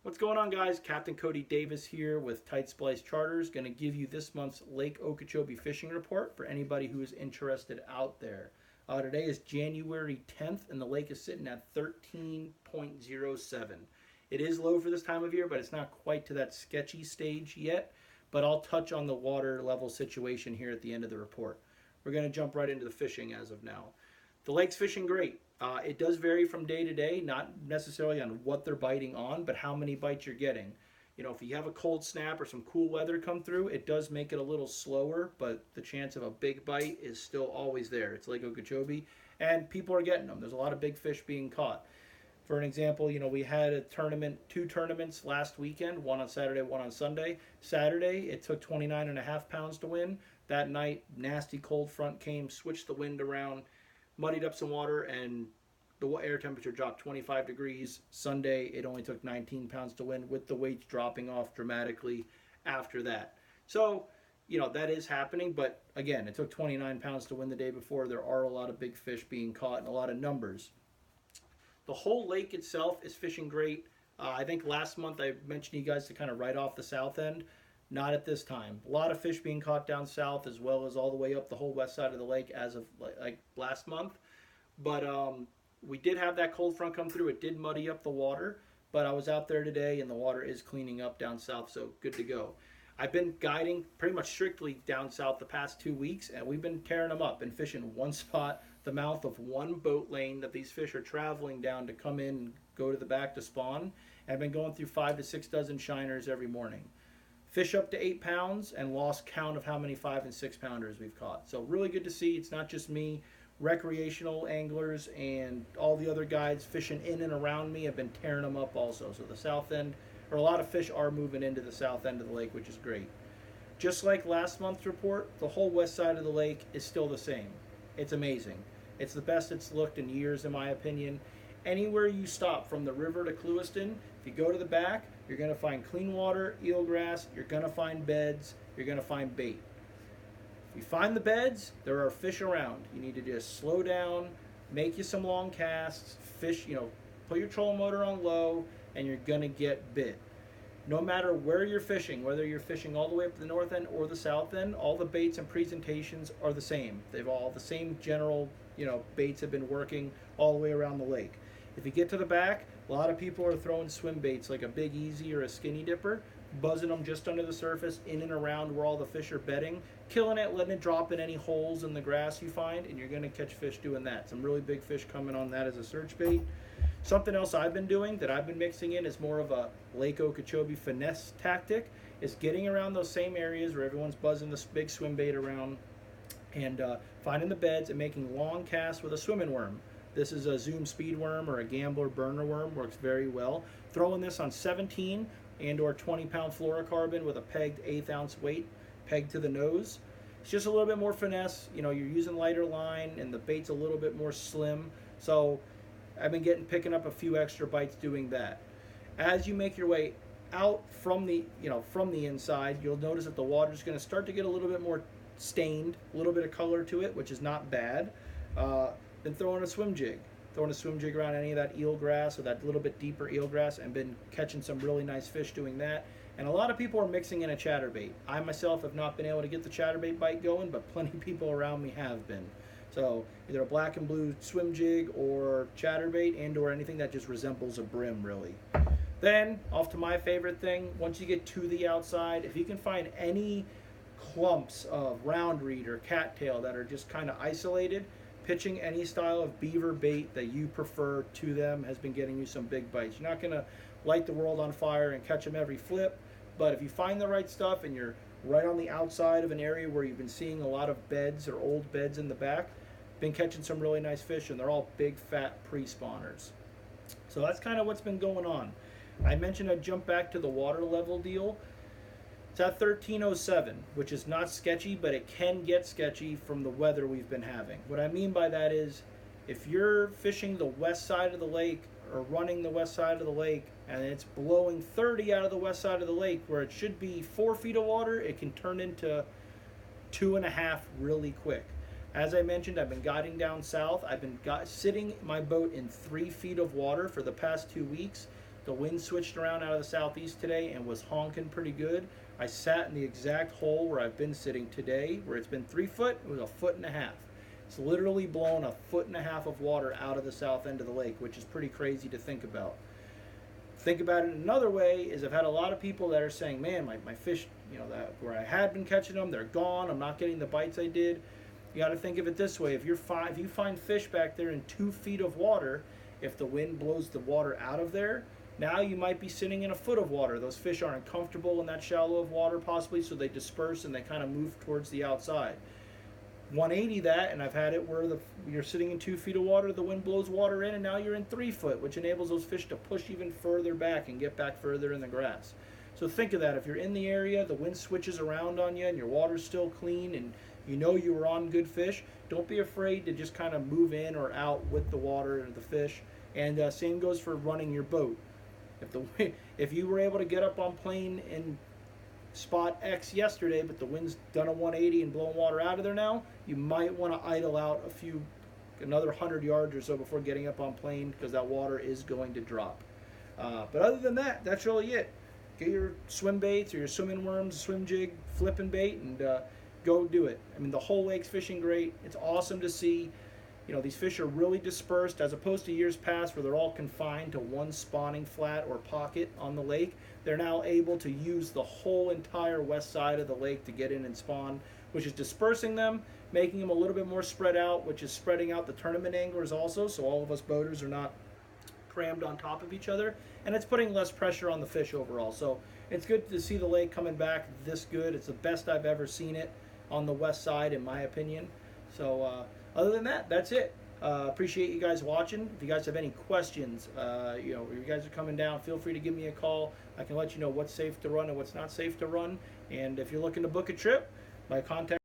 What's going on, guys? Captain Cody Davis here with Tight Splice Charters. Going to give you this month's Lake Okeechobee fishing report for anybody who is interested out there. Today is January 10th, and the lake is sitting at 13.07. It is low for this time of year, but it's not quite to that sketchy stage yet. But I'll touch on the water level situation here at the end of the report. We're going to jump right into the fishing as of now. The lake's fishing great. It does vary from day to day, not necessarily on what they're biting on, but how many bites you're getting. You know, if you have a cold snap or some cool weather come through, it does make it a little slower, but the chance of a big bite is still always there. It's Lake Okeechobee, and people are getting them. There's a lot of big fish being caught. For an example, you know, we had a tournament, two tournaments last weekend, one on Saturday, one on Sunday. Saturday, it took 29.5 pounds to win. That night, nasty cold front came, switched the wind around, muddied up some water, and the air temperature dropped 25 degrees. Sunday, it only took 19 pounds to win, with the weights dropping off dramatically after that. So, you know, that is happening, but again, it took 29 pounds to win the day before. There are a lot of big fish being caught and a lot of numbers. The whole lake itself is fishing great. I think last month I mentioned to you guys to kind of write off the south end. Not at this time. A lot of fish being caught down south, as well as all the way up the whole west side of the lake as of like last month. But we did have that cold front come through. It did muddy up the water, but I was out there today and the water is cleaning up down south, so good to go. I've been guiding pretty much strictly down south the past 2 weeks, and we've been tearing them up and fishing one spot, the mouth of one boat lane that these fish are traveling down to come in and go to the back to spawn. And I've been going through 5 to 6 dozen shiners every morning. Fish up to 8 pounds and lost count of how many 5 and 6 pounders we've caught. So really good to see. It's not just me. Recreational anglers and all the other guides fishing in and around me have been tearing them up also. So the south end, or a lot of fish are moving into the south end of the lake, which is great. Just like last month's report, the whole west side of the lake is still the same. It's amazing. It's the best it's looked in years, in my opinion. Anywhere you stop from the river to Clewiston, if you go to the back, you're going to find clean water, eelgrass, you're going to find beds, you're going to find bait. If you find the beds, there are fish around. You need to just slow down, make you some long casts, fish, you know, put your trolling motor on low, and you're going to get bit. No matter where you're fishing, whether you're fishing all the way up to the north end or the south end, all the baits and presentations are the same. They've all the same general, you know, baits have been working all the way around the lake. If you get to the back, a lot of people are throwing swim baits like a Big Easy or a Skinny Dipper, buzzing them just under the surface, in and around where all the fish are bedding, killing it, letting it drop in any holes in the grass you find, and you're going to catch fish doing that. Some really big fish coming on that as a search bait. Something else I've been doing that I've been mixing in is more of a Lake Okeechobee finesse tactic, is getting around those same areas where everyone's buzzing this big swim bait around and finding the beds and making long casts with a swimming worm. This is a Zoom speed worm or a Gambler burner worm, works very well. Throwing this on 17 and or 20-pound fluorocarbon with a pegged 1/8 ounce weight pegged to the nose. It's just a little bit more finesse. You know, you're using lighter line and the bait's a little bit more slim. So I've been picking up a few extra bites doing that. As you make your way out from the, from the inside, you'll notice that the water's going to start to get a little bit more stained, a little bit of color to it, which is not bad. Then throwing a swim jig. Throwing a swim jig around any of that eelgrass or that little bit deeper eelgrass, and been catching some really nice fish doing that. And a lot of people are mixing in a chatterbait. I myself have not been able to get the chatterbait bite going, but plenty of people around me have been. So either a black and blue swim jig or chatterbait and or anything that just resembles a brim, really. Then off to my favorite thing, once you get to the outside, if you can find any clumps of round reed or cattail that are just kind of isolated, pitching any style of beaver bait that you prefer to them has been getting you some big bites. You're not going to light the world on fire and catch them every flip, but if you find the right stuff and you're right on the outside of an area where you've been seeing a lot of beds or old beds in the back, been catching some really nice fish, and they're all big fat pre-spawners. So that's kind of what's been going on. I mentioned I'd jump back to the water level deal. It's at 1307, which is not sketchy, but it can get sketchy from the weather we've been having. What I mean by that is, if you're fishing the west side of the lake or running the west side of the lake and it's blowing 30 out of the west side of the lake where it should be 4 feet of water, it can turn into 2.5 really quick. As I mentioned, I've been guiding down south. I've been sitting my boat in 3 feet of water for the past 2 weeks. The wind switched around out of the southeast today and was honking pretty good. I sat in the exact hole where I've been sitting today, where it's been 3 foot. It was a foot and a half. It's literally blown a foot and a half of water out of the south end of the lake, which is pretty crazy to think about. Think about it another way is I've had a lot of people that are saying, man, my fish, that where I had been catching them, they're gone. I'm not getting the bites I did. You got to think of it this way. If you find fish back there in 2 feet of water, if the wind blows the water out of there, now you might be sitting in a foot of water. Those fish aren't comfortable in that shallow of water possibly, so they disperse and they kind of move towards the outside. 180 that, and I've had it where you're sitting in 2 feet of water, the wind blows water in, and now you're in 3 foot, which enables those fish to push even further back and get back further in the grass. So think of that. If you're in the area, the wind switches around on you, and your water's still clean, and you know you were on good fish, don't be afraid to just kind of move in or out with the water and the fish. And same goes for running your boat. If you were able to get up on plane in spot X yesterday, but the wind's done a 180 and blowing water out of there now, you might want to idle out another 100 yards or so before getting up on plane, because that water is going to drop. But other than that, that's really it. Get your swim baits or your swimming worms, swim jig, flipping bait, and go do it. I mean, the whole lake's fishing great. It's awesome to see. These fish are really dispersed as opposed to years past where they're all confined to one spawning flat or pocket on the lake. They're now able to use the whole entire west side of the lake to get in and spawn, which is dispersing them, making them a little bit more spread out, which is spreading out the tournament anglers also, so all of us boaters are not crammed on top of each other, and it's putting less pressure on the fish overall. So it's good to see the lake coming back this good. It's the best I've ever seen it on the west side, in my opinion. So other than that, that's it. Appreciate you guys watching. If you guys have any questions, if you guys are coming down, feel free to give me a call. I can let you know what's safe to run and what's not safe to run. And if you're looking to book a trip, my contact